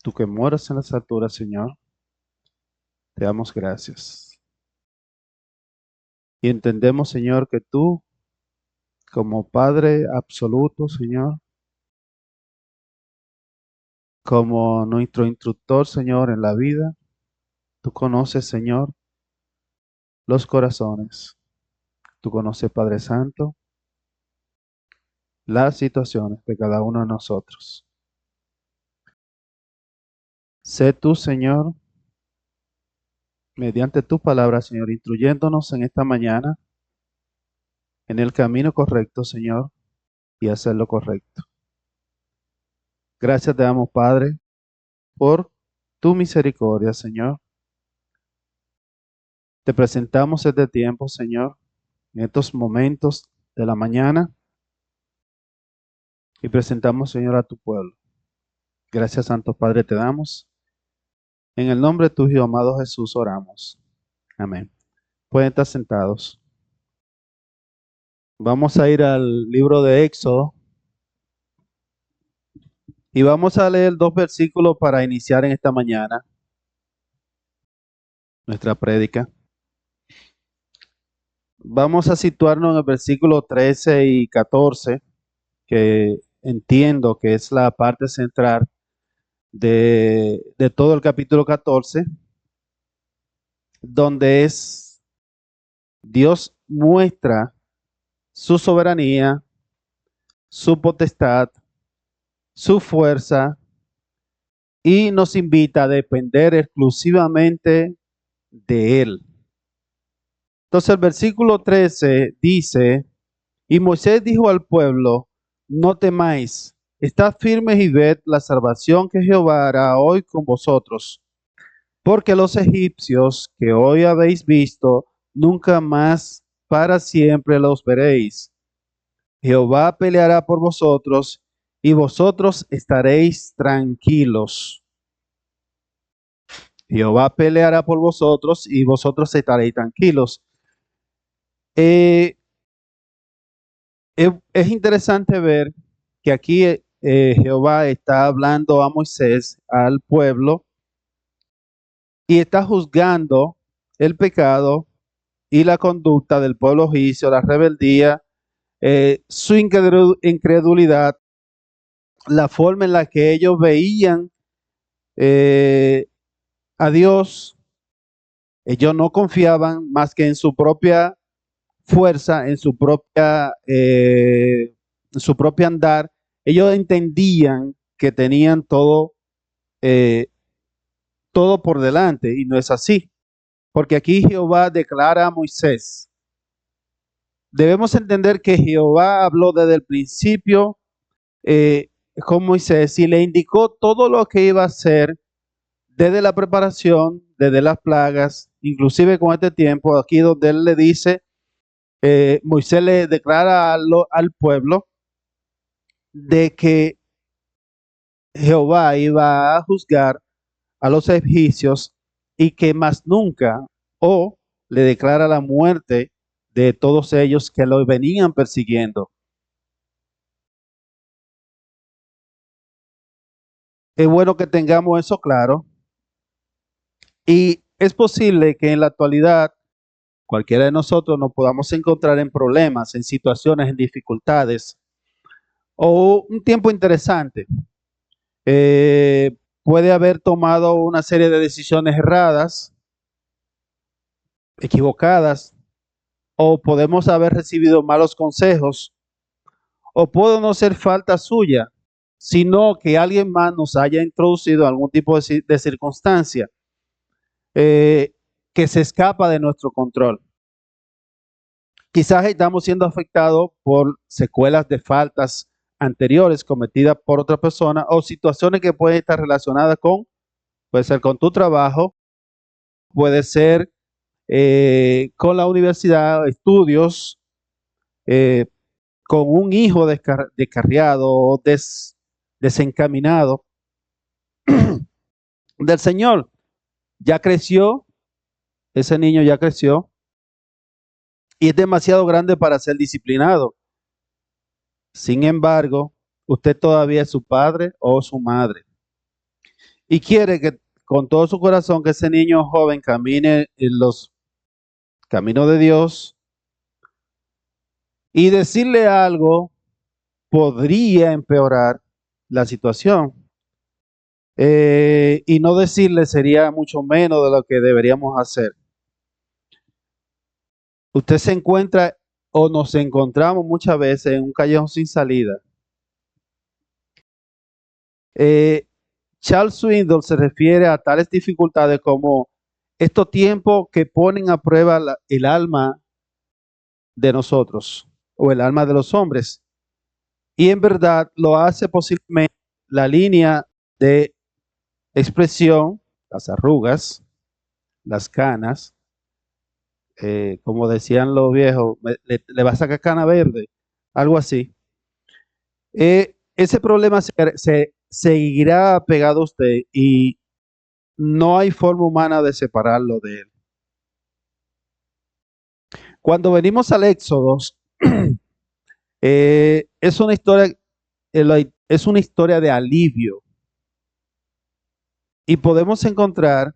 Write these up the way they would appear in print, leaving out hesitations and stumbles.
Tú que moras en las alturas, Señor, te damos gracias. Y entendemos, Señor, que tú, como Padre absoluto, Señor, como nuestro instructor, Señor, en la vida, tú conoces, Señor, los corazones. Tú conoces, Padre Santo, las situaciones de cada uno de nosotros. Sé tú, Señor, mediante tu palabra, Señor, instruyéndonos en esta mañana en el camino correcto, Señor, y hacer lo correcto. Gracias te damos, Padre, por tu misericordia, Señor. Te presentamos este tiempo, Señor, en estos momentos de la mañana y presentamos, Señor, a tu pueblo. Gracias, Santo Padre, te damos. En el nombre de tu Hijo amado Jesús oramos. Amén. Pueden estar sentados. Vamos a ir al libro de Éxodo y vamos a leer 2 versículos para iniciar en esta mañana nuestra prédica. Vamos a situarnos en el versículo 13 y 14, que entiendo que es la parte central de todo el capítulo 14, donde Dios muestra su soberanía, su potestad, su fuerza y nos invita a depender exclusivamente de Él. Entonces el versículo 13 dice, y Moisés dijo al pueblo, no temáis, estad firmes y ved la salvación que Jehová hará hoy con vosotros. Porque los egipcios que hoy habéis visto, nunca más para siempre los veréis. Jehová peleará por vosotros y vosotros estaréis tranquilos. Jehová peleará por vosotros y vosotros estaréis tranquilos. Es interesante ver que aquí Jehová está hablando a Moisés, al pueblo, y está juzgando el pecado y la conducta del pueblo egipcio, la rebeldía, su incredulidad, la forma en la que ellos veían a Dios. Ellos no confiaban más que en su propia fuerza, en su propia andar. Ellos entendían que tenían eh, todo por delante y no es así. Porque aquí Jehová declara a Moisés. Debemos entender que Jehová habló desde el principio con Moisés y le indicó todo lo que iba a hacer desde la preparación, desde las plagas, inclusive con este tiempo, aquí donde él le dice, Moisés le declara al pueblo de que Jehová iba a juzgar a los egipcios y que más nunca, o le declara la muerte de todos ellos que lo venían persiguiendo. Es bueno que tengamos eso claro. Y es posible que en la actualidad cualquiera de nosotros nos podamos encontrar en problemas, en situaciones, en dificultades o un tiempo interesante. Puede haber tomado una serie de decisiones erradas, equivocadas, o podemos haber recibido malos consejos, o puede no ser falta suya, sino que alguien más nos haya introducido algún tipo de circunstancia que se escapa de nuestro control. Quizás estamos siendo afectados por secuelas de faltas anteriores cometidas por otra persona o situaciones que pueden estar relacionadas puede ser con tu trabajo, puede ser con la universidad, estudios, eh, con un hijo descarriado o desencaminado del Señor. Ya creció, ese niño ya creció y es demasiado grande para ser disciplinado. Sin embargo, usted todavía es su padre o su madre. y quiere que con todo su corazón que ese niño joven camine en los caminos de Dios, y decirle algo podría empeorar la situación. Y no decirle sería mucho menos de lo que deberíamos hacer. Usted se encuentra o nos encontramos muchas veces en un callejón sin salida. Charles Swindoll se refiere a tales dificultades como estos tiempos que ponen a prueba el alma de nosotros o el alma de los hombres. Y en verdad lo hace posiblemente la línea de expresión, las arrugas, las canas, como decían los viejos, le va a sacar cana verde, algo así. Ese problema se seguirá pegado a usted y no hay forma humana de separarlo de él. Cuando venimos al Éxodo, es una historia, es una historia de alivio. Y podemos encontrar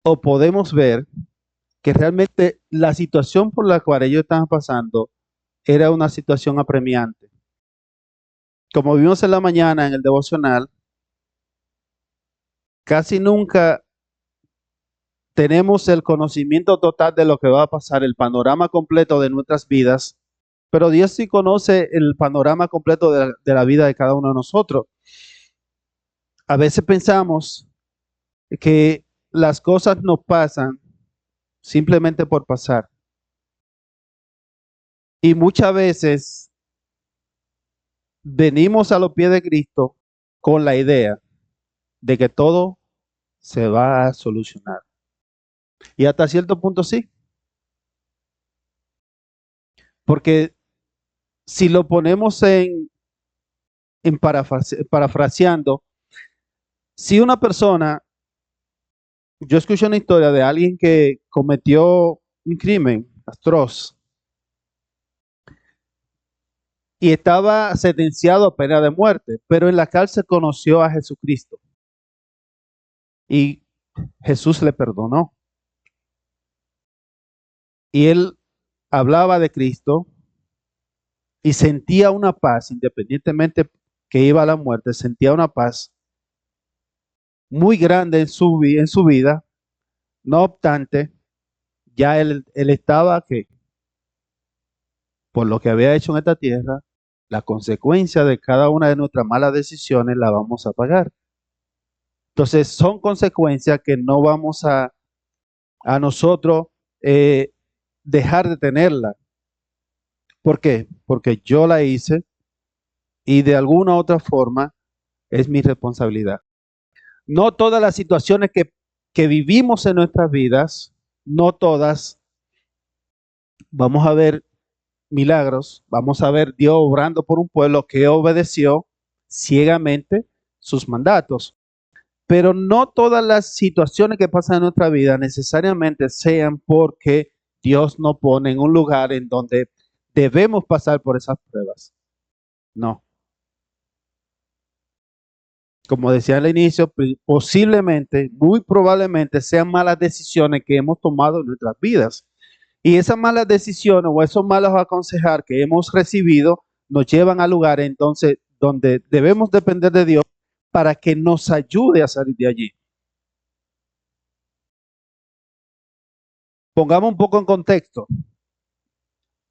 o podemos ver que realmente la situación por la cual ellos estaban pasando era una situación apremiante. Como vimos en la mañana en el devocional, casi nunca tenemos el conocimiento total de lo que va a pasar, el panorama completo de nuestras vidas, pero Dios sí conoce el panorama completo de la vida de cada uno de nosotros. A veces pensamos que las cosas nos pasan simplemente por pasar. Y muchas veces venimos a los pies de Cristo con la idea de que todo se va a solucionar. Y hasta cierto punto sí, porque si lo ponemos en parafraseando, si una persona, yo escuché una historia de alguien que cometió un crimen atroz y estaba sentenciado a pena de muerte, pero en la cárcel conoció a Jesucristo y Jesús le perdonó. Y él hablaba de Cristo y sentía una paz, independientemente que iba a la muerte, sentía una paz muy grande en su vida. No obstante, ya él estaba que, por lo que había hecho en esta tierra, la consecuencia de cada una de nuestras malas decisiones la vamos a pagar. Entonces, son consecuencias que no vamos a nosotros eh, dejar de tenerla. ¿Por qué? Porque yo la hice y de alguna u otra forma es mi responsabilidad. No todas las situaciones que vivimos en nuestras vidas, no todas, vamos a ver milagros, vamos a ver Dios obrando por un pueblo que obedeció ciegamente sus mandatos. Pero no todas las situaciones que pasan en nuestra vida necesariamente sean porque Dios nos pone en un lugar en donde debemos pasar por esas pruebas. No. Como decía al inicio, posiblemente, muy probablemente sean malas decisiones que hemos tomado en nuestras vidas. Y esas malas decisiones o esos malos aconsejar que hemos recibido nos llevan a lugares entonces donde debemos depender de Dios para que nos ayude a salir de allí. Pongamos un poco en contexto.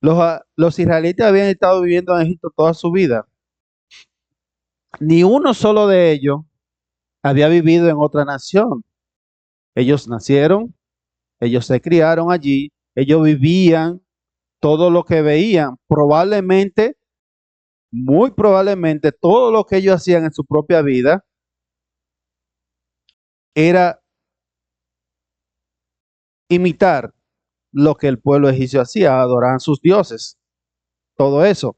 Los israelitas habían estado viviendo en Egipto toda su vida. Ni uno solo de ellos había vivido en otra nación. Ellos nacieron, ellos se criaron allí, ellos vivían todo lo que veían. Probablemente, muy probablemente, todo lo que ellos hacían en su propia vida era imitar lo que el pueblo egipcio hacía, adoraban sus dioses, todo eso.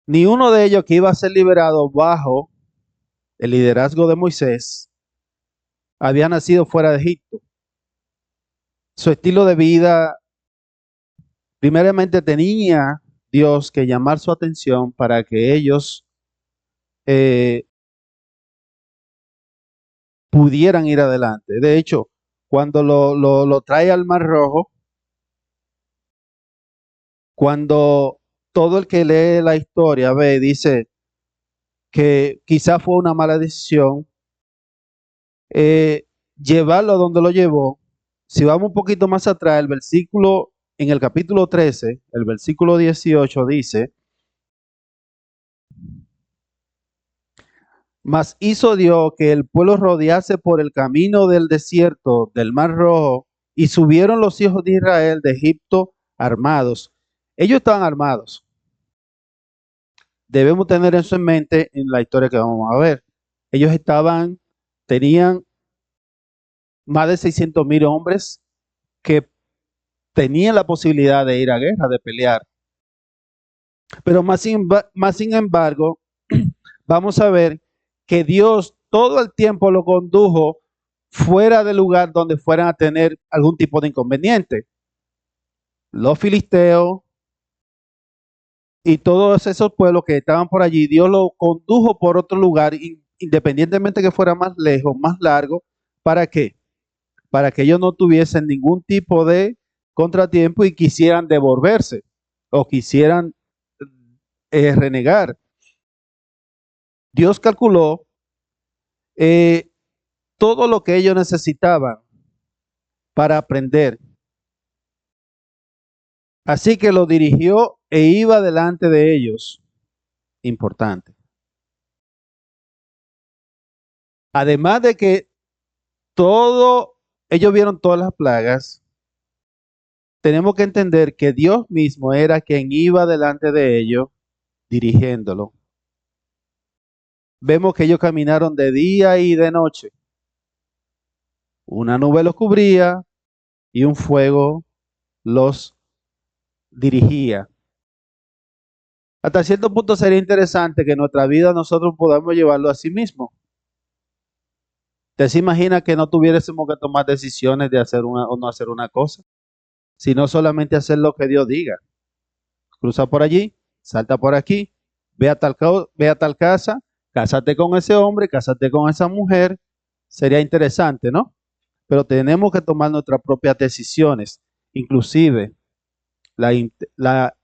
Ni uno de ellos que iba a ser liberado bajo el liderazgo de Moisés había nacido fuera de Egipto. Su estilo de vida Primeramente tenía Dios que llamar su atención para que ellos eh, pudieran ir adelante. De hecho, cuando lo trae al Mar Rojo, cuando todo el que lee la historia ve, dice que quizás fue una mala decisión llevarlo a donde lo llevó. Si vamos un poquito más atrás, el versículo, en el capítulo 13, el versículo 18 dice: Mas hizo Dios que el pueblo rodease por el camino del desierto del Mar Rojo, y subieron los hijos de Israel de Egipto armados. Ellos estaban armados. Debemos tener eso en mente en la historia que vamos a ver. Ellos tenían más de 600,000 hombres que tenían la posibilidad de ir a guerra, de pelear. Pero más sin embargo, vamos a ver que Dios todo el tiempo lo condujo fuera del lugar donde fueran a tener algún tipo de inconveniente. Los filisteos y todos esos pueblos que estaban por allí, Dios lo condujo por otro lugar, independientemente que fuera más lejos, más largo. ¿Para qué? Para que ellos no tuviesen ningún tipo de contratiempo y quisieran devolverse o quisieran renegar. Dios calculó eh, todo lo que ellos necesitaban para aprender. Así que lo dirigió e iba delante de ellos. Importante. Además de que ellos vieron todas las plagas, tenemos que entender que Dios mismo era quien iba delante de ellos, dirigiéndolo. Vemos que ellos caminaron de día y de noche. Una nube los cubría y un fuego los dirigía. Hasta cierto punto sería interesante que en nuestra vida nosotros podamos llevarlo a sí mismo. ¿Te se imagina que no tuviésemos que tomar decisiones de hacer una o no hacer una cosa? Sino solamente hacer lo que Dios diga. Cruza por allí, salta por aquí, ve a tal casa, cásate con ese hombre, cásate con esa mujer. Sería interesante, ¿no? Pero tenemos que tomar nuestras propias decisiones. Inclusive, la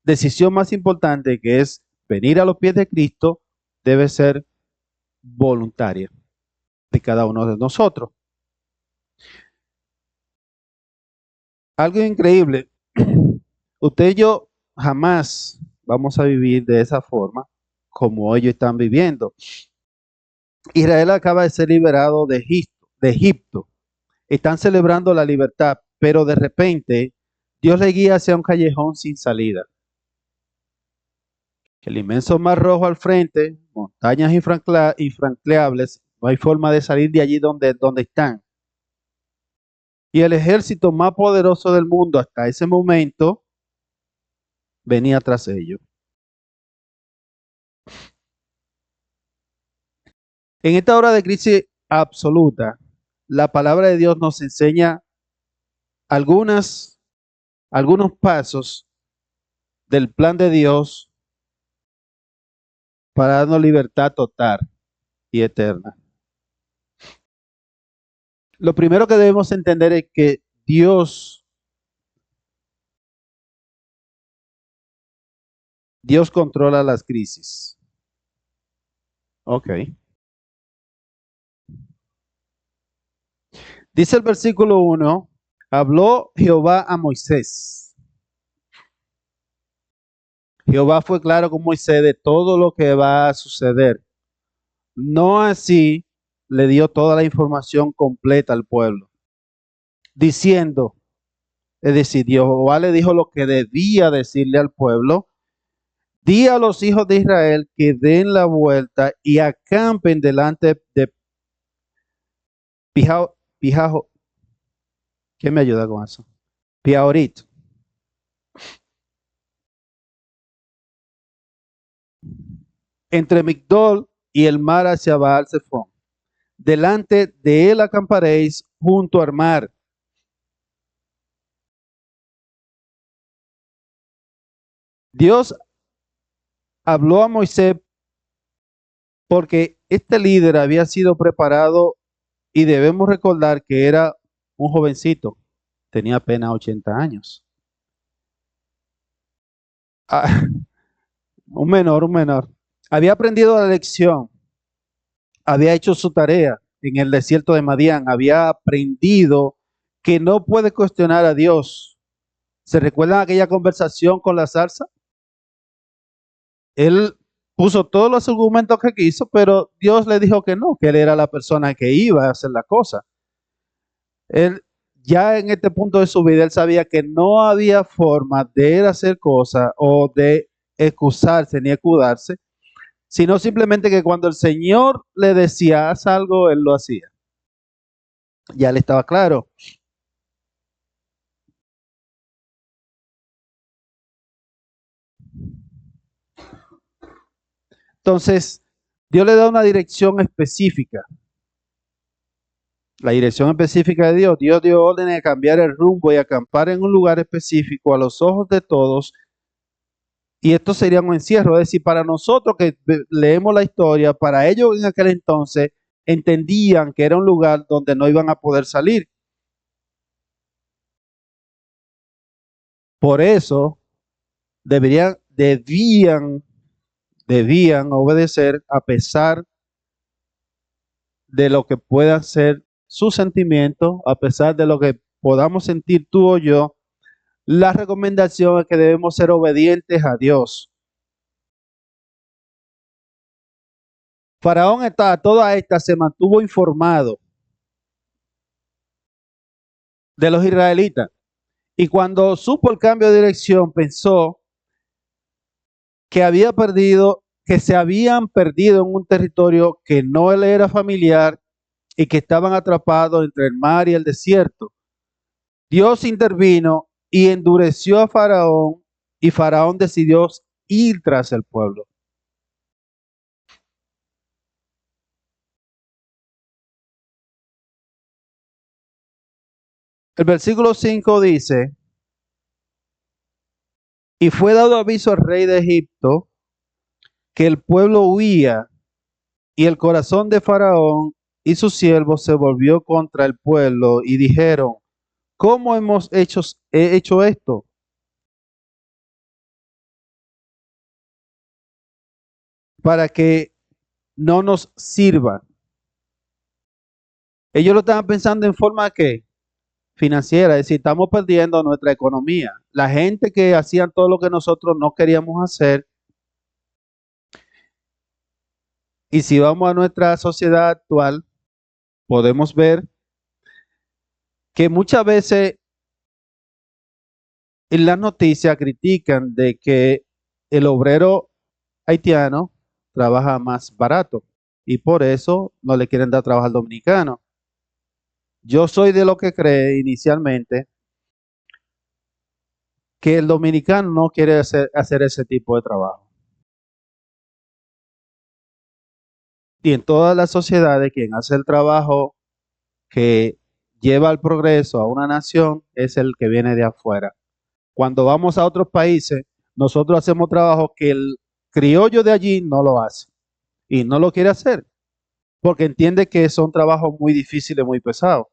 decisión más importante, que es venir a los pies de Cristo, debe ser voluntaria de cada uno de nosotros. Algo increíble. Usted y yo jamás vamos a vivir de esa forma como ellos están viviendo. Israel acaba de ser liberado de Egipto. Están celebrando la libertad, pero de repente Dios le guía hacia un callejón sin salida. El inmenso mar rojo al frente, montañas infranqueables, no hay forma de salir de allí donde están. Y el ejército más poderoso del mundo hasta ese momento venía tras ellos. En esta hora de crisis absoluta, la palabra de Dios nos enseña algunos pasos del plan de Dios para darnos libertad total y eterna. Lo primero que debemos entender es que Dios controla las crisis. Ok. Dice el versículo 1, habló Jehová a Moisés. Jehová fue claro con Moisés de todo lo que va a suceder. No así le dio toda la información completa al pueblo, diciendo, es decir, Jehová le dijo lo que debía decirle al pueblo. Di a los hijos de Israel que den la vuelta y acampen delante de Pijajo. ¿Quién me ayuda con eso? Piaorit. Entre Migdol y el mar hacia Baal Zephón. Delante de él acamparéis junto al mar. Dios habló a Moisés porque este líder había sido preparado y debemos recordar que era un jovencito, tenía apenas 80 años. Ah, un menor, un menor. Había aprendido la lección, había hecho su tarea en el desierto de Madián, había aprendido que no puede cuestionar a Dios. ¿Se recuerdan aquella conversación con la zarza? Él puso todos los argumentos que quiso, pero Dios le dijo que no, que él era la persona que iba a hacer la cosa. Él ya en este punto de su vida, él sabía que no había forma de él hacer cosas o de excusarse ni escudarse, sino simplemente que cuando el Señor le decía, haz algo, él lo hacía. Ya le estaba claro. Entonces, Dios le da una dirección específica. La dirección específica de Dios. Dios dio orden de cambiar el rumbo y acampar en un lugar específico a los ojos de todos. Y esto sería un encierro. Es decir, para nosotros que leemos la historia, para ellos en aquel entonces entendían que era un lugar donde no iban a poder salir. Por eso debían obedecer a pesar de lo que pueda ser su sentimiento, a pesar de lo que podamos sentir tú o yo. La recomendación es que debemos ser obedientes a Dios. Faraón toda esta se mantuvo informado de los israelitas y cuando supo el cambio de dirección pensó que había perdido, que se habían perdido en un territorio que no le era familiar y que estaban atrapados entre el mar y el desierto. Dios intervino y endureció a Faraón y Faraón decidió ir tras el pueblo. El versículo 5 dice, y fue dado aviso al rey de Egipto que el pueblo huía y el corazón de Faraón y sus siervos se volvió contra el pueblo y dijeron, ¿cómo hemos hecho esto? Para que no nos sirvan. Ellos lo estaban pensando en forma que financiera, es decir, estamos perdiendo nuestra economía. La gente que hacían todo lo que nosotros no queríamos hacer. Y si vamos a nuestra sociedad actual, podemos ver que muchas veces en las noticias critican de que el obrero haitiano trabaja más barato y por eso no le quieren dar trabajo al dominicano. Yo soy de lo que cree inicialmente que el dominicano no quiere hacer ese tipo de trabajo. Y en todas las sociedades, quien hace el trabajo que lleva al progreso a una nación es el que viene de afuera. Cuando vamos a otros países, nosotros hacemos trabajo que el criollo de allí no lo hace y no lo quiere hacer porque entiende que son trabajos muy difíciles, muy pesados.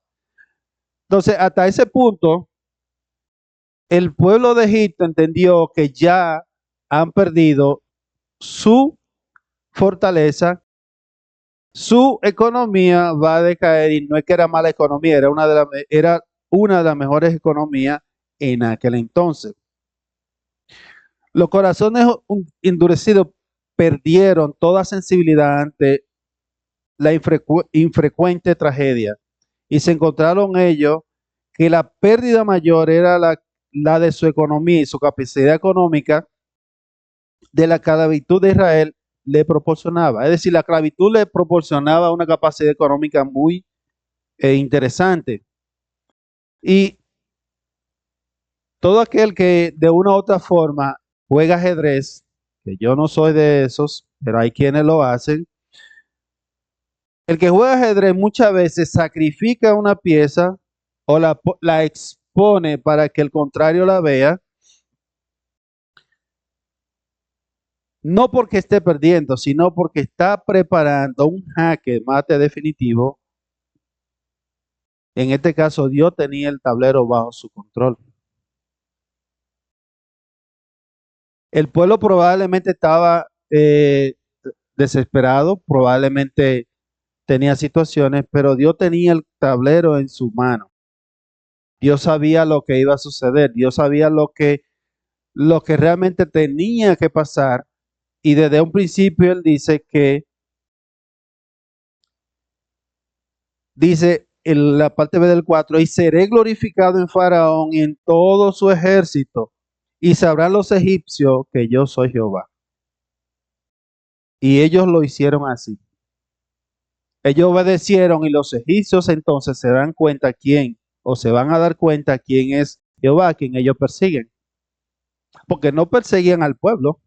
Entonces, hasta ese punto, el pueblo de Egipto entendió que ya han perdido su fortaleza, su economía va a decaer y no es que era mala economía, era una de las mejores economías en aquel entonces. Los corazones endurecidos perdieron toda sensibilidad ante la infrecuente tragedia y se encontraron ellos que la pérdida mayor era la de su economía y su capacidad económica de la esclavitud de Israel le proporcionaba. Es decir, la esclavitud le proporcionaba una capacidad económica muy interesante. Y todo aquel que de una u otra forma juega ajedrez, que yo no soy de esos, pero hay quienes lo hacen, el que juega ajedrez muchas veces sacrifica una pieza o la expone para que el contrario la vea no porque esté perdiendo, sino porque está preparando un jaque mate definitivo. En este caso, Dios tenía el tablero bajo su control. El pueblo probablemente estaba desesperado, probablemente tenía situaciones, pero Dios tenía el tablero en su mano. Dios sabía lo que iba a suceder, Dios sabía lo que realmente tenía que pasar. Y desde un principio Él dice en la parte B del 4, y seré glorificado en Faraón y en todo su ejército, y sabrán los egipcios que yo soy Jehová. Y ellos lo hicieron así. Ellos obedecieron y los egipcios entonces se dan cuenta quién, o se van a dar cuenta quién es Jehová, quien ellos persiguen. Porque no perseguían al pueblo.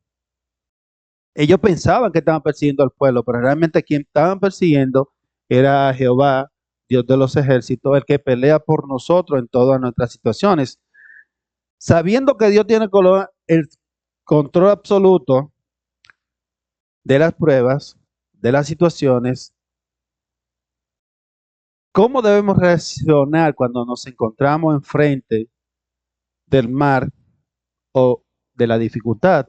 Ellos pensaban que estaban persiguiendo al pueblo, pero realmente quien estaban persiguiendo era Jehová, Dios de los ejércitos, el que pelea por nosotros en todas nuestras situaciones. Sabiendo que Dios tiene el control absoluto de las pruebas, de las situaciones, ¿cómo debemos reaccionar cuando nos encontramos enfrente del mar o de la dificultad?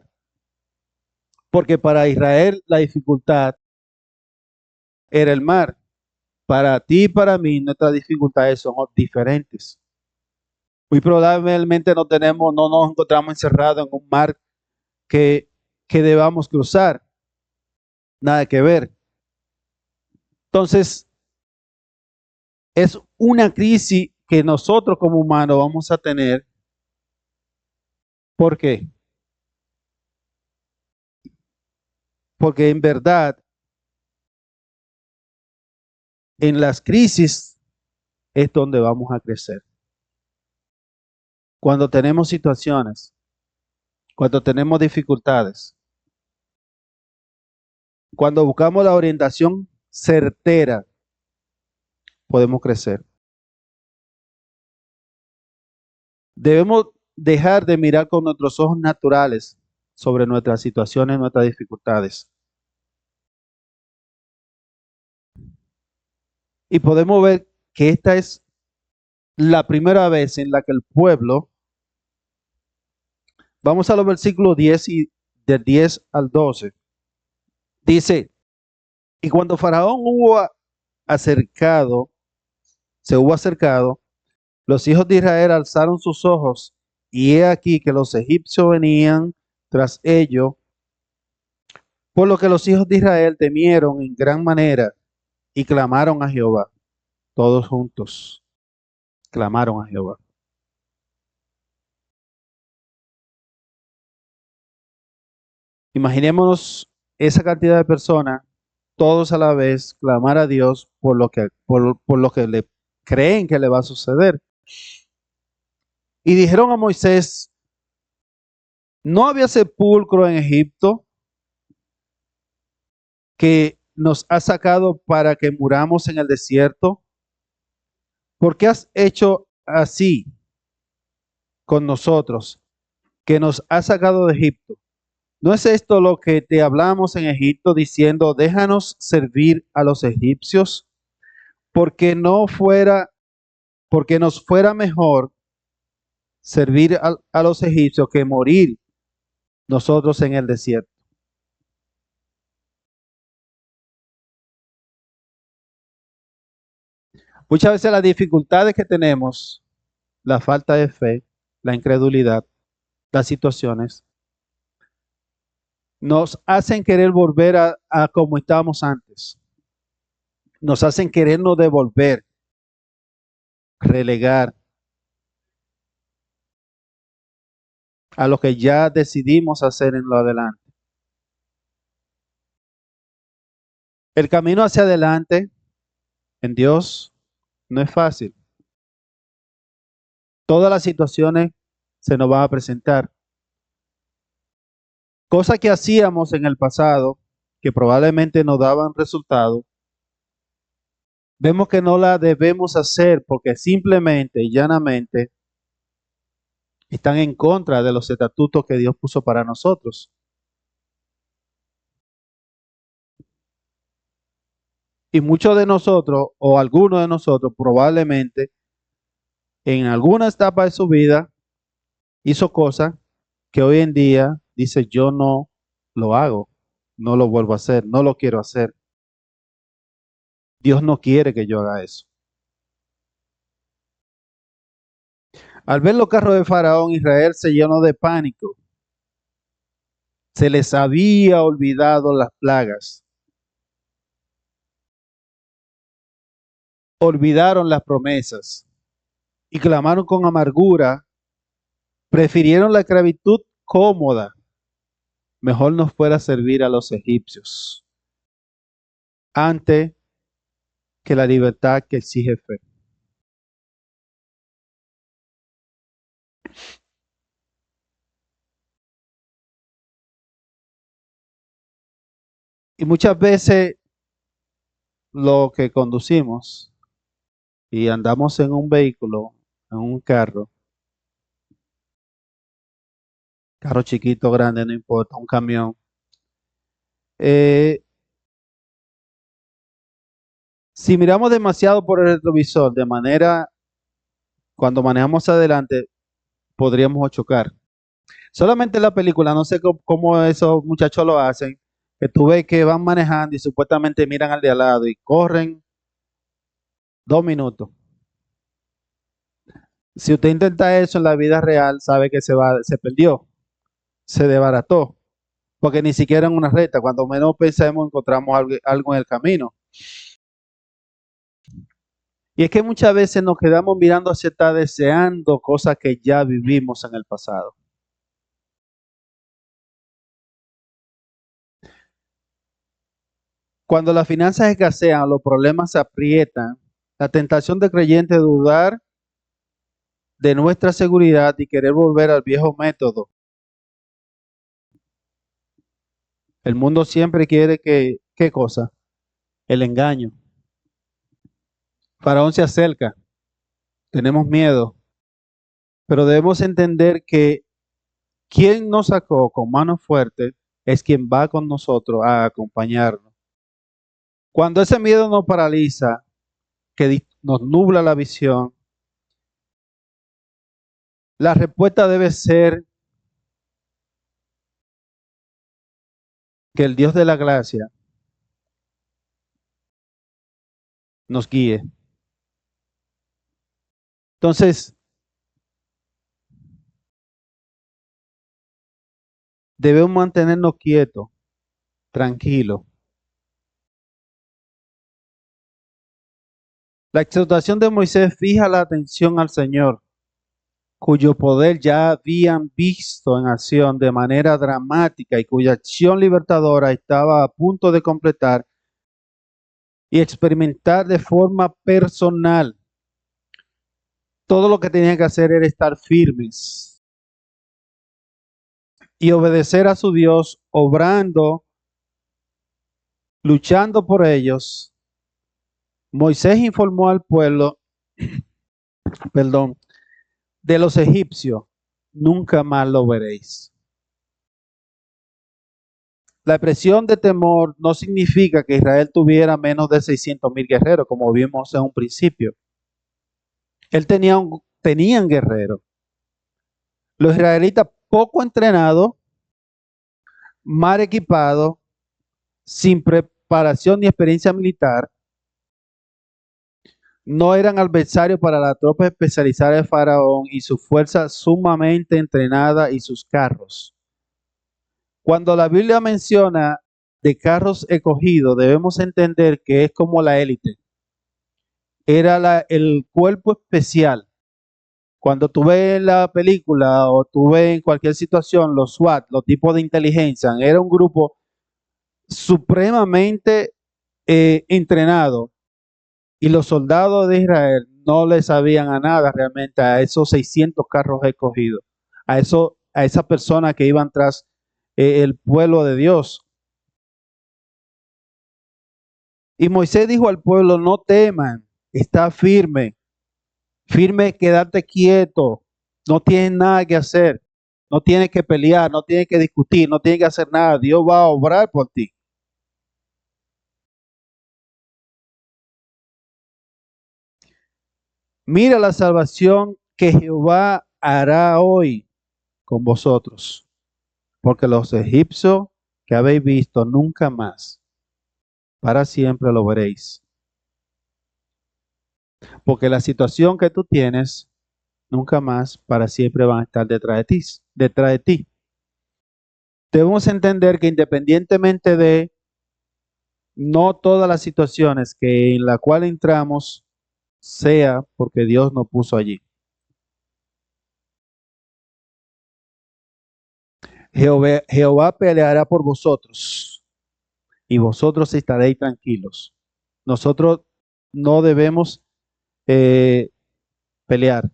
Porque para Israel la dificultad era el mar. Para ti y para mí nuestras dificultades son diferentes. Muy probablemente no nos encontramos encerrados en un mar que, que debamos cruzar. Nada que ver. Entonces, es una crisis que nosotros como humanos vamos a tener. ¿Por qué? Porque en verdad, en las crisis es donde vamos a crecer. Cuando tenemos situaciones, cuando tenemos dificultades, cuando buscamos la orientación certera, podemos crecer. Debemos dejar de mirar con nuestros ojos naturales sobre nuestras situaciones, nuestras dificultades. Y podemos ver que esta es la primera vez en la que el pueblo, vamos a los versículos 10 y del 10 al 12, dice, y cuando Faraón se hubo acercado, los hijos de Israel alzaron sus ojos y he aquí que los egipcios venían tras ellos, por lo que los hijos de Israel temieron en gran manera y clamaron a Jehová, todos juntos, clamaron a Jehová. Imaginémonos esa cantidad de personas, todos a la vez, clamar a Dios por lo que le creen que le va a suceder. Y dijeron a Moisés, ¿no había sepulcro en Egipto que nos ha sacado para que muramos en el desierto? ¿Por qué has hecho así con nosotros, que nos has sacado de Egipto? ¿No es esto lo que te hablamos en Egipto diciendo, déjanos servir a los egipcios? Porque porque nos fuera mejor servir a los egipcios que morir nosotros en el desierto. Muchas veces las dificultades que tenemos, la falta de fe, la incredulidad, las situaciones, nos hacen querer volver a como estábamos antes. Nos hacen querernos devolver, relegar a lo que ya decidimos hacer en lo adelante. El camino hacia adelante en Dios no es fácil. Todas las situaciones se nos van a presentar. Cosas que hacíamos en el pasado, que probablemente nos daban resultado, vemos que no la debemos hacer porque simplemente y llanamente están en contra de los estatutos que Dios puso para nosotros. Y muchos de nosotros, o algunos de nosotros, probablemente en alguna etapa de su vida hizo cosas que hoy en día dice, yo no lo hago, no lo vuelvo a hacer, no lo quiero hacer. Dios no quiere que yo haga eso. Al ver los carros de Faraón, Israel se llenó de pánico. Se les había olvidado las plagas. Olvidaron las promesas y clamaron con amargura. Prefirieron la esclavitud cómoda. Mejor nos fuera servir a los egipcios antes que la libertad que exige fe. Y muchas veces lo que conducimos y andamos en un vehículo, en un carro chiquito, grande, no importa, un camión, eh, si miramos demasiado por el retrovisor, de manera, cuando manejamos adelante, podríamos chocar. Solamente en la película, no sé cómo esos muchachos lo hacen, que tú ves que van manejando y supuestamente miran al de al lado y corren 2 minutos. Si usted intenta eso en la vida real, sabe que se perdió, se desbarató, porque ni siquiera en una recta, cuando menos pensemos encontramos algo en el camino. Y es que muchas veces nos quedamos mirando hacia atrás deseando cosas que ya vivimos en el pasado. Cuando las finanzas escasean, los problemas se aprietan, la tentación del creyente es dudar de nuestra seguridad y querer volver al viejo método. El mundo siempre quiere que, ¿qué cosa? El engaño. Faraón se acerca, tenemos miedo, pero debemos entender que quien nos sacó con mano fuerte es quien va con nosotros a acompañarnos. Cuando ese miedo nos paraliza, que nos nubla la visión, la respuesta debe ser que el Dios de la gracia nos guíe. Entonces, debemos mantenernos quietos, tranquilos. La exhortación de Moisés fija la atención al Señor, cuyo poder ya habían visto en acción de manera dramática y cuya acción libertadora estaba a punto de completar y experimentar de forma personal. Todo lo que tenían que hacer era estar firmes y obedecer a su Dios, obrando, luchando por ellos. Moisés informó al pueblo, perdón, de los egipcios, nunca más lo veréis. La expresión de temor no significa que Israel tuviera menos de 600,000 guerreros, como vimos en un principio. Tenían guerreros. Los israelitas poco entrenados, mal equipados, sin preparación ni experiencia militar, no eran adversarios para la tropa especializada de Faraón y su fuerza sumamente entrenada y sus carros. Cuando la Biblia menciona de carros escogidos, debemos entender que es como la élite. Era el cuerpo especial. Cuando tú ves en la película o tú ves en cualquier situación los SWAT, los tipos de inteligencia, era un grupo supremamente entrenado y los soldados de Israel no le sabían a nada realmente a esos 600 carros escogidos, a esas personas que iban tras el pueblo de Dios. Y Moisés dijo al pueblo, no teman, está firme, firme, quédate quieto, no tienes nada que hacer, no tienes que pelear, no tienes que discutir, no tienes que hacer nada, Dios va a obrar por ti. Mira la salvación que Jehová hará hoy con vosotros, porque los egipcios que habéis visto nunca más, para siempre lo veréis. Porque la situación que tú tienes, nunca más, para siempre van a estar detrás de ti. Detrás de ti. Debemos entender que independientemente de no todas las situaciones que en la cual entramos, sea porque Dios nos puso allí. Jehová peleará por vosotros y vosotros estaréis tranquilos. Nosotros no debemos pelear.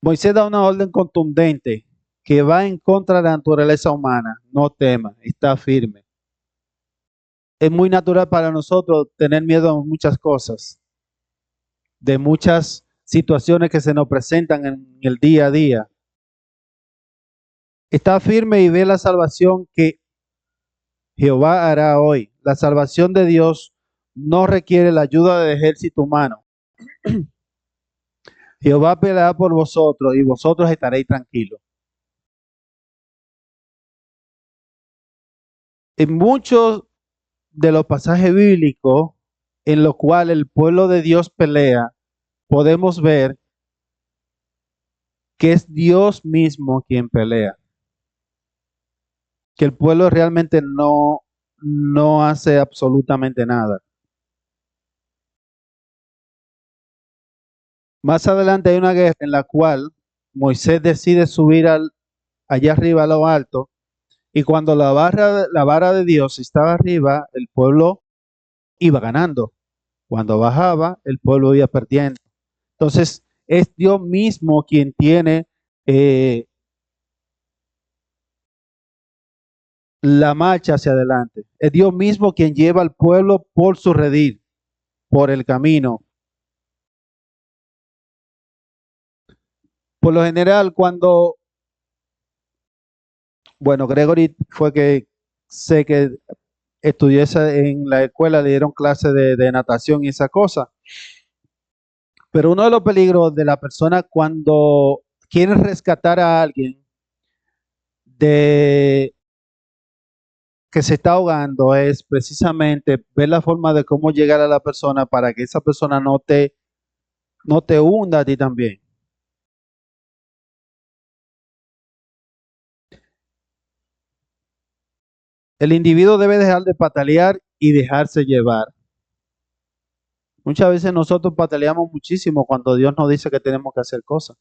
Moisés da una orden contundente que va en contra de la naturaleza humana. No tema, está firme. Es muy natural para nosotros tener miedo a muchas cosas, de muchas situaciones que se nos presentan en el día a día. Está firme y ve la salvación que Jehová hará hoy. La salvación de Dios no requiere la ayuda del ejército humano. Jehová peleará por vosotros y vosotros estaréis tranquilos. En muchos de los pasajes bíblicos en los cuales el pueblo de Dios pelea, podemos ver que es Dios mismo quien pelea. Que el pueblo realmente no hace absolutamente nada. Más adelante hay una guerra en la cual Moisés decide subir allá arriba a lo alto, y cuando la vara de Dios estaba arriba, el pueblo iba ganando. Cuando bajaba, el pueblo iba perdiendo. Entonces, es Dios mismo quien tiene la marcha hacia adelante. Es Dios mismo quien lleva al pueblo por su redil, por el camino. Por lo general, bueno, Gregory fue que sé que estudió en la escuela, le dieron clases de natación y esa cosa. Pero uno de los peligros de la persona cuando quiere rescatar a alguien de que se está ahogando es precisamente ver la forma de cómo llegar a la persona para que esa persona no te hunda a ti también. El individuo debe dejar de patalear y dejarse llevar. Muchas veces nosotros pataleamos muchísimo cuando Dios nos dice que tenemos que hacer cosas.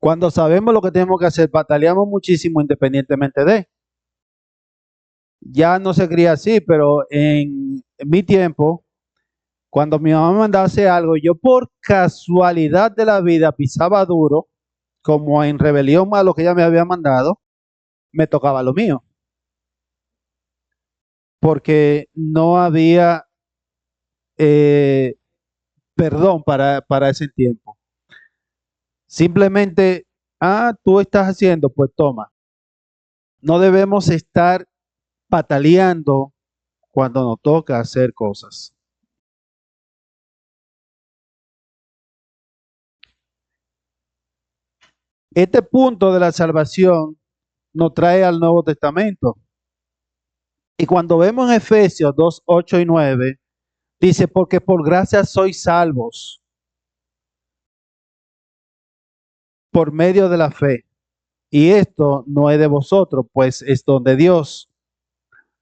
Cuando sabemos lo que tenemos que hacer, pataleamos muchísimo independientemente de. Ya no se cría así, pero en mi tiempo, cuando mi mamá me mandaba a hacer algo, yo por casualidad de la vida pisaba duro, como en rebelión a lo que ella me había mandado, me tocaba lo mío. Porque no había perdón para ese tiempo. Simplemente, tú estás haciendo, pues toma. No debemos estar pataleando cuando nos toca hacer cosas. Este punto de la salvación nos trae al Nuevo Testamento. Y cuando vemos en Efesios 2, 8 y 9, dice, porque por gracia sois salvos por medio de la fe. Y esto no es de vosotros, pues es don de Dios.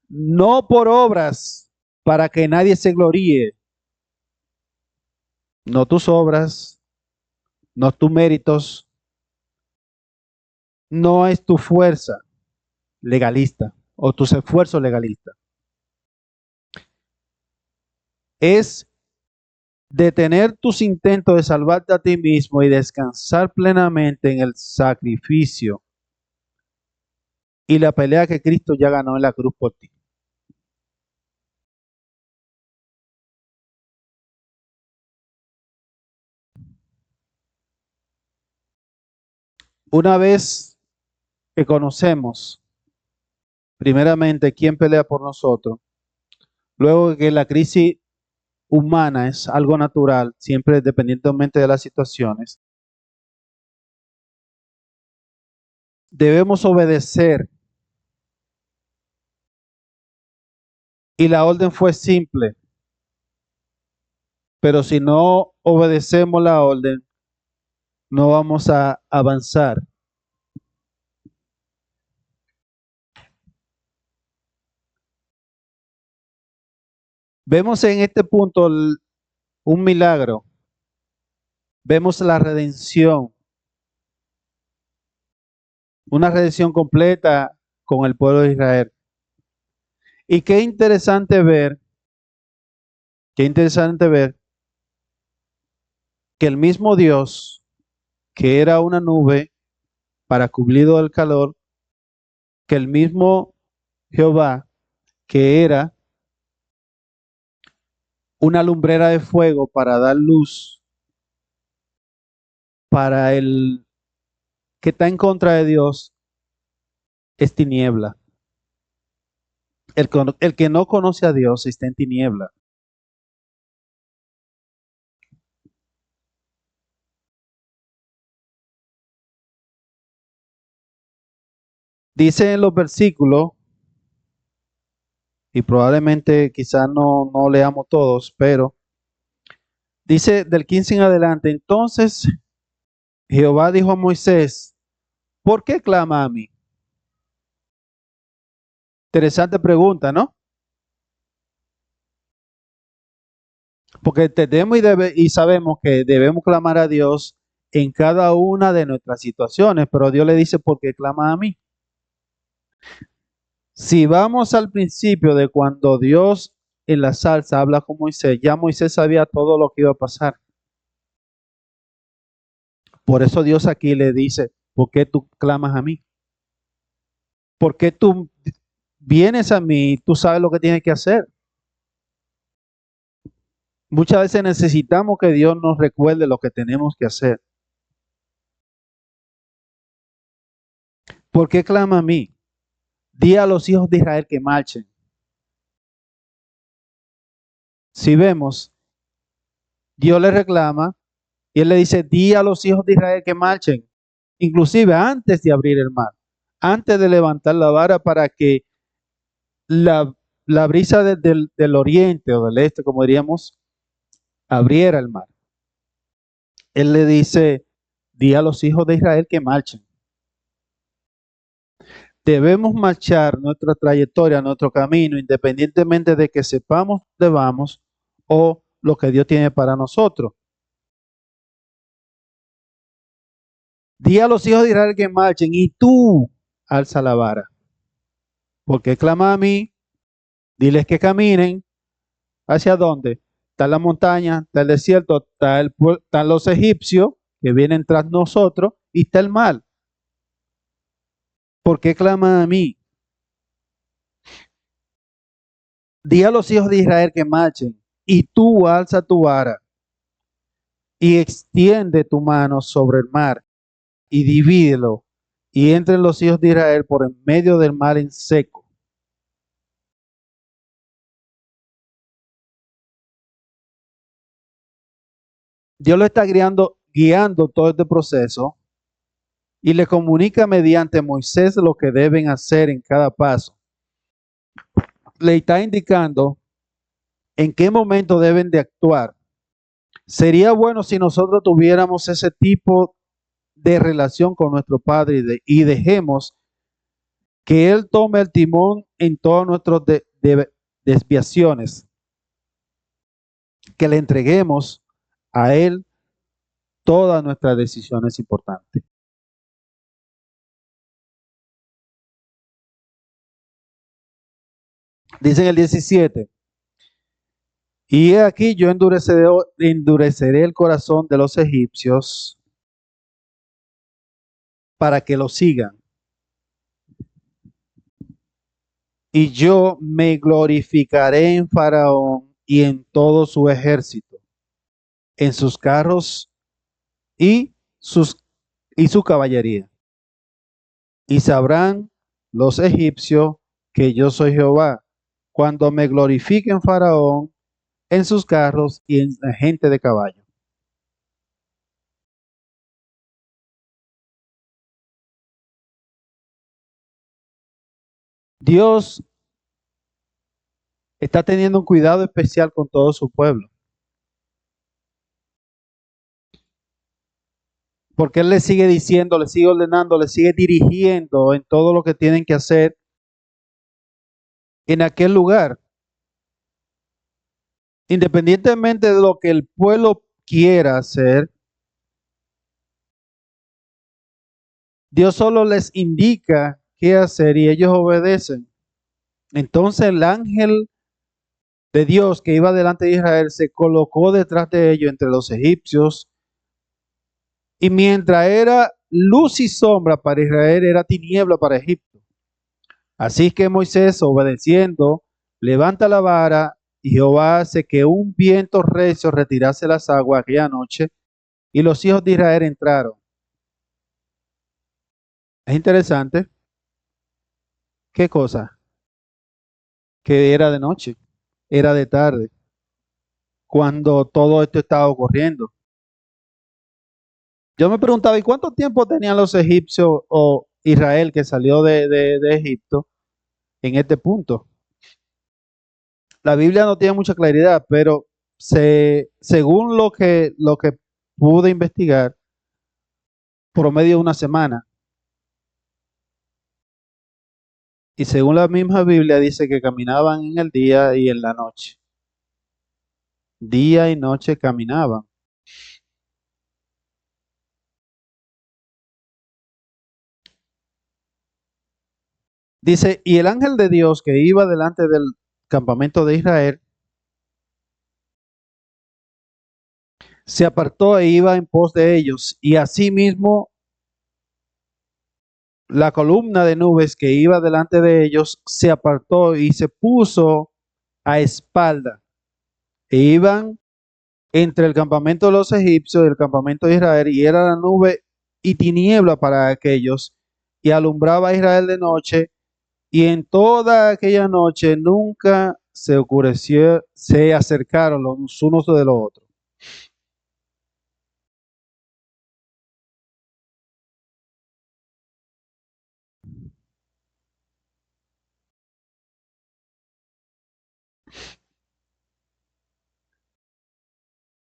No por obras, para que nadie se gloríe. No tus obras, no tus méritos, no es tu fuerza legalista o tus esfuerzos legalistas. Es detener tus intentos de salvarte a ti mismo y descansar plenamente en el sacrificio y la pelea que Cristo ya ganó en la cruz por ti. Una vez que conocemos primeramente quién pelea por nosotros, luego que la crisis humana, es algo natural, siempre dependientemente de las situaciones. Debemos obedecer. Y la orden fue simple, pero si no obedecemos la orden, no vamos a avanzar. Vemos en este punto un milagro. Vemos la redención, una redención completa con el pueblo de Israel. Y qué interesante ver que el mismo Dios, que era una nube para cubrir el calor, que el mismo Jehová, que era una lumbrera de fuego para dar luz para el que está en contra de Dios, es tiniebla. El que no conoce a Dios está en tiniebla. Dice en los versículos, y probablemente quizás no leamos todos, pero dice del 15 en adelante, entonces Jehová dijo a Moisés, ¿por qué clama a mí? Interesante pregunta, ¿no? Porque entendemos y sabemos que debemos clamar a Dios en cada una de nuestras situaciones, pero Dios le dice, ¿por qué clama a mí? Si vamos al principio de cuando Dios en la salsa habla con Moisés, ya Moisés sabía todo lo que iba a pasar. Por eso Dios aquí le dice, ¿por qué tú clamas a mí? ¿Por qué tú vienes a mí y tú sabes lo que tienes que hacer? Muchas veces necesitamos que Dios nos recuerde lo que tenemos que hacer. ¿Por qué clama a mí? Di a los hijos de Israel que marchen. Si vemos, Dios le reclama y él le dice, di a los hijos de Israel que marchen, inclusive antes de abrir el mar, antes de levantar la vara para que la, la brisa del oriente o del este, como diríamos, abriera el mar. Él le dice, di a los hijos de Israel que marchen. Debemos marchar nuestra trayectoria, nuestro camino, independientemente de que sepamos dónde vamos o lo que Dios tiene para nosotros. Di a los hijos de Israel que marchen y tú alza la vara. Porque clama a mí, diles que caminen. ¿Hacia dónde? Está la montaña, está el desierto, están los egipcios que vienen tras nosotros y está el mar. ¿Por qué clama a mí? Di a los hijos de Israel que marchen y tú alza tu vara y extiende tu mano sobre el mar y divídelo y entren los hijos de Israel por en medio del mar en seco. Dios lo está guiando todo este proceso y le comunica mediante Moisés lo que deben hacer en cada paso. Le está indicando en qué momento deben de actuar. Sería bueno si nosotros tuviéramos ese tipo de relación con nuestro Padre y dejemos que Él tome el timón en todas nuestras desviaciones, que le entreguemos a Él todas nuestras decisiones importantes. Dice en el 17, y he aquí yo endureceré el corazón de los egipcios para que lo sigan. Y yo me glorificaré en Faraón y en todo su ejército, en sus carros y, y su caballería. Y sabrán los egipcios que yo soy Jehová, cuando me glorifique en Faraón en sus carros y en la gente de caballo. Dios está teniendo un cuidado especial con todo su pueblo, porque Él le sigue diciendo, le sigue ordenando, le sigue dirigiendo en todo lo que tienen que hacer en aquel lugar. Independientemente de lo que el pueblo quiera hacer, Dios solo les indica qué hacer y ellos obedecen. Entonces el ángel de Dios que iba delante de Israel se colocó detrás de ellos entre los egipcios, y mientras era luz y sombra para Israel, era tiniebla para Egipto. Así que Moisés, obedeciendo, levanta la vara, y Jehová hace que un viento recio retirase las aguas aquella noche, y los hijos de Israel entraron. Es interesante. ¿Qué cosa? Que era de noche, era de tarde, cuando todo esto estaba ocurriendo. Yo me preguntaba, ¿y cuánto tiempo tenían los egipcios o Israel que salió de Egipto en este punto? La Biblia no tiene mucha claridad, pero según lo que pude investigar, promedio una semana. Y según la misma Biblia dice que caminaban en el día y en la noche. Día y noche caminaban. Dice, y el ángel de Dios que iba delante del campamento de Israel se apartó e iba en pos de ellos, y asimismo la columna de nubes que iba delante de ellos se apartó y se puso a espalda, e iban entre el campamento de los egipcios y el campamento de Israel, y era la nube y tiniebla para aquellos, y alumbraba a Israel de noche, y en toda aquella noche nunca se oscureció, se acercaron los unos de los otros.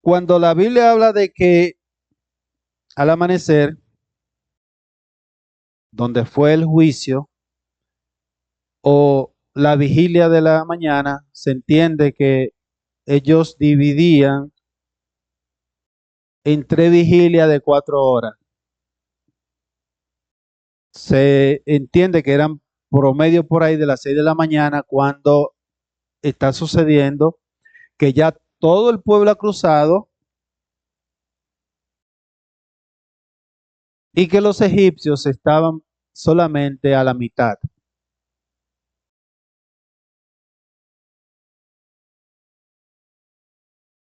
Cuando la Biblia habla de que al amanecer, donde fue el juicio, o la vigilia de la mañana, se entiende que ellos dividían en tres vigilias de 4 horas. Se entiende que eran promedio por ahí de las 6 de la mañana cuando está sucediendo que ya todo el pueblo ha cruzado y que los egipcios estaban solamente a la mitad.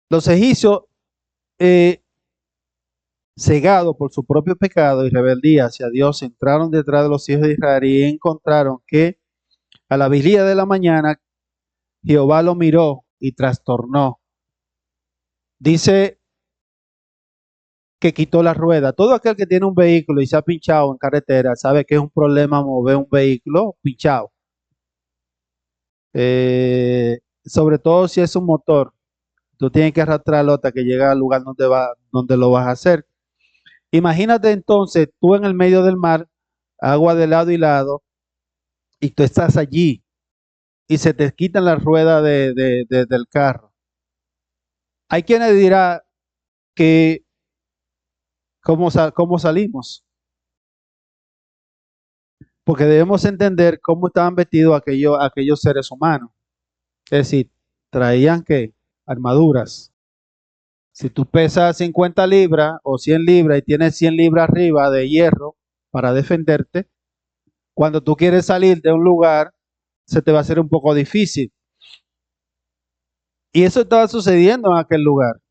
Los egipcios, eh, cegados por su propio pecado y rebeldía hacia Dios, entraron detrás de los hijos de Israel y encontraron que a la vigilia de la mañana Jehová lo miró y trastornó. Dice que quitó la rueda. Todo aquel que tiene un vehículo y se ha pinchado en carretera sabe que es un problema mover un vehículo pinchado. Sobre todo si es un motor. Tú tienes que arrastrarlo hasta que llegue al lugar donde lo vas a hacer. Imagínate entonces tú en el medio del mar, agua de lado y lado, y tú estás allí y se te quitan las ruedas del carro. Hay quienes dirán que cómo salimos, porque debemos entender cómo estaban vestidos aquellos seres humanos. Es decir, traían que armaduras. Si tú pesas 50 libras o 100 libras y tienes 100 libras arriba de hierro para defenderte, cuando tú quieres salir de un lugar, se te va a hacer un poco difícil. Y eso estaba sucediendo en aquel lugar.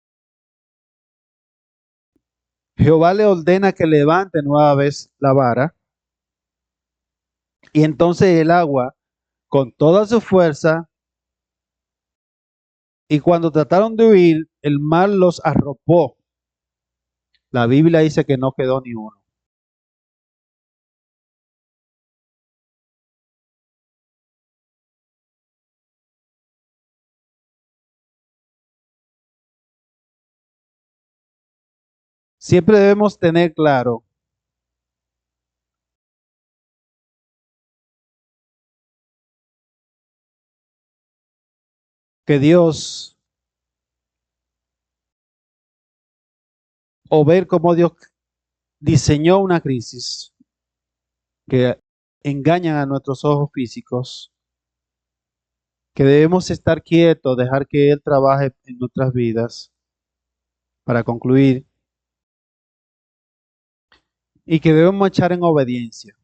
Jehová le ordena que levante nueva vez la vara, y entonces el agua, con toda su fuerza, Y cuando trataron de huir, el mar los arropó. La Biblia dice que no quedó ni uno. Siempre debemos tener claro que Dios, o ver cómo Dios diseñó una crisis que engañan a nuestros ojos físicos, que debemos estar quietos, dejar que Él trabaje en nuestras vidas para concluir, y que debemos echar en obediencia.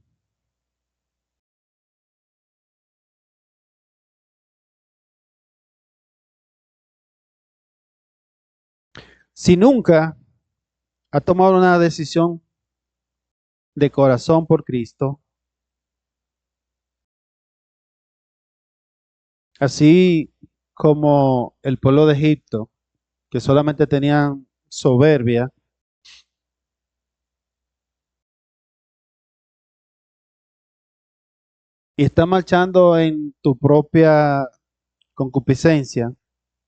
Si nunca ha tomado una decisión de corazón por Cristo, así como el pueblo de Egipto, que solamente tenían soberbia, y está marchando en tu propia concupiscencia,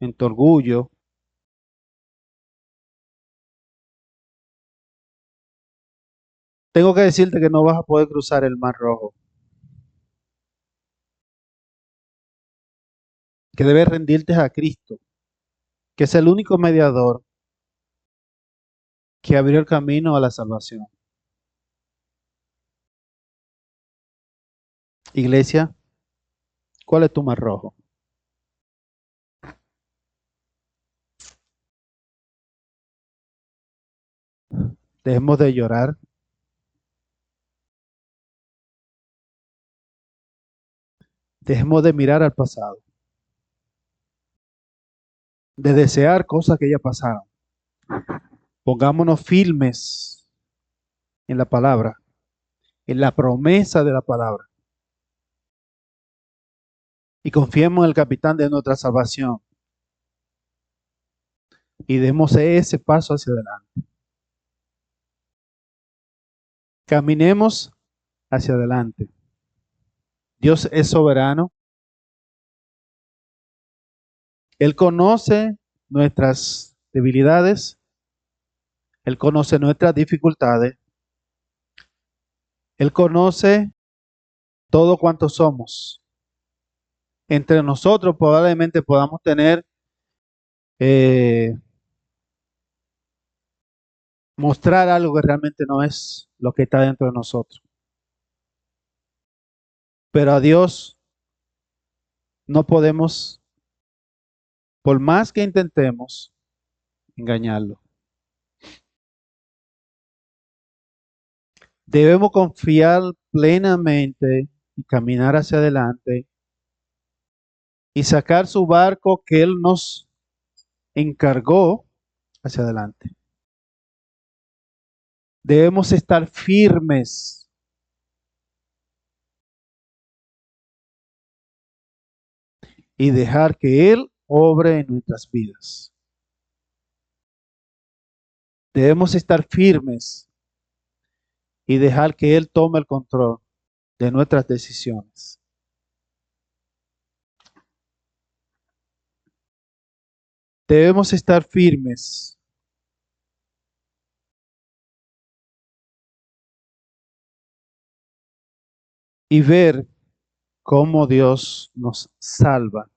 en tu orgullo, tengo que decirte que no vas a poder cruzar el Mar Rojo, que debes rendirte a Cristo, que es el único mediador que abrió el camino a la salvación. Iglesia, ¿cuál es tu Mar Rojo? Dejemos de llorar, dejemos de mirar al pasado, de desear cosas que ya pasaron. Pongámonos firmes en la palabra, en la promesa de la palabra, y confiemos en el capitán de nuestra salvación y demos ese paso hacia adelante. Caminemos hacia adelante. Dios es soberano. Él conoce nuestras debilidades. Él conoce nuestras dificultades. Él conoce todo cuanto somos. Entre nosotros probablemente podamos tener, eh, mostrar algo que realmente no es lo que está dentro de nosotros. Pero a Dios no podemos, por más que intentemos, engañarlo. Debemos confiar plenamente y caminar hacia adelante y sacar su barco que Él nos encargó hacia adelante. Debemos estar firmes y dejar que Él obre en nuestras vidas. Debemos estar firmes y dejar que Él tome el control de nuestras decisiones. Debemos estar firmes y ver cómo Dios nos salva.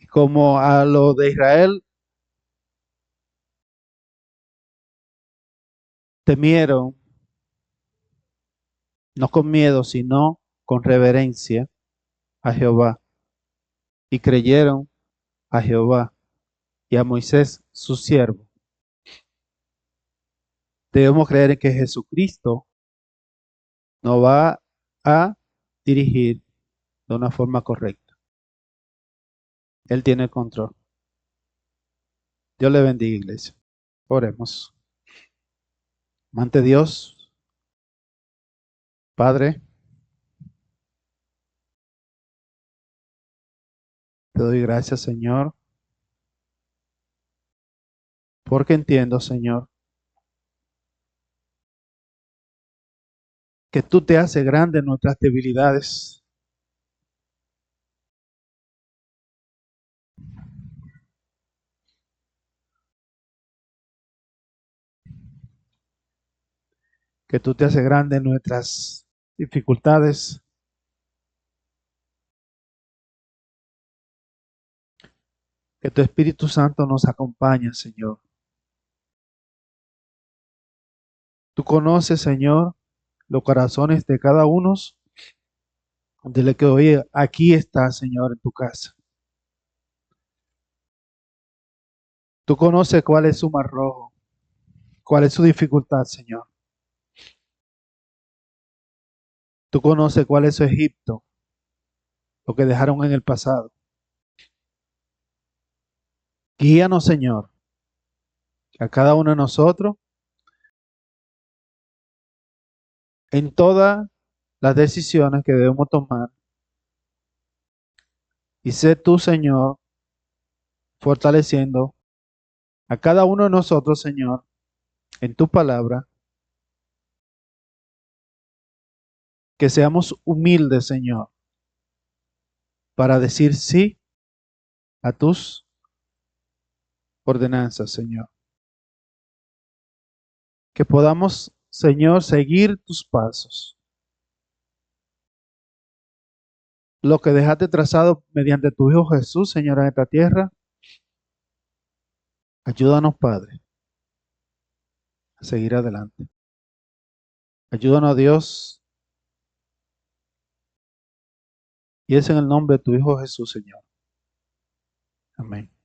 Como a lo de Israel temieron, no con miedo, sino con reverencia a Jehová, y creyeron a Jehová y a Moisés, su siervo. Debemos creer en que Jesucristo nos va a dirigir de una forma correcta. Él tiene el control. Dios le bendiga, iglesia. Oremos. Ante Dios, Padre, Te doy gracias, Señor, porque entiendo, Señor, que tú te haces grande en nuestras debilidades. Que tú te haces grande en nuestras dificultades. Que tu Espíritu Santo nos acompañe, Señor. Tú conoces, Señor, los corazones de cada uno de los que hoy aquí está, Señor, en tu casa. Tú conoces cuál es su mar rojo, cuál es su dificultad, Señor. Tú conoces cuál es su Egipto, lo que dejaron en el pasado. Guíanos, Señor, a cada uno de nosotros en todas las decisiones que debemos tomar. Y sé tú, Señor, fortaleciendo a cada uno de nosotros, Señor, en tu palabra, que seamos humildes, Señor, para decir sí a tus ordenanzas, Señor. Que podamos, Señor, seguir tus pasos. Lo que dejaste trazado mediante tu Hijo Jesús, Señor, en esta tierra. Ayúdanos, Padre, a seguir adelante. Ayúdanos, Dios. Y es en el nombre de tu Hijo Jesús, Señor. Amén.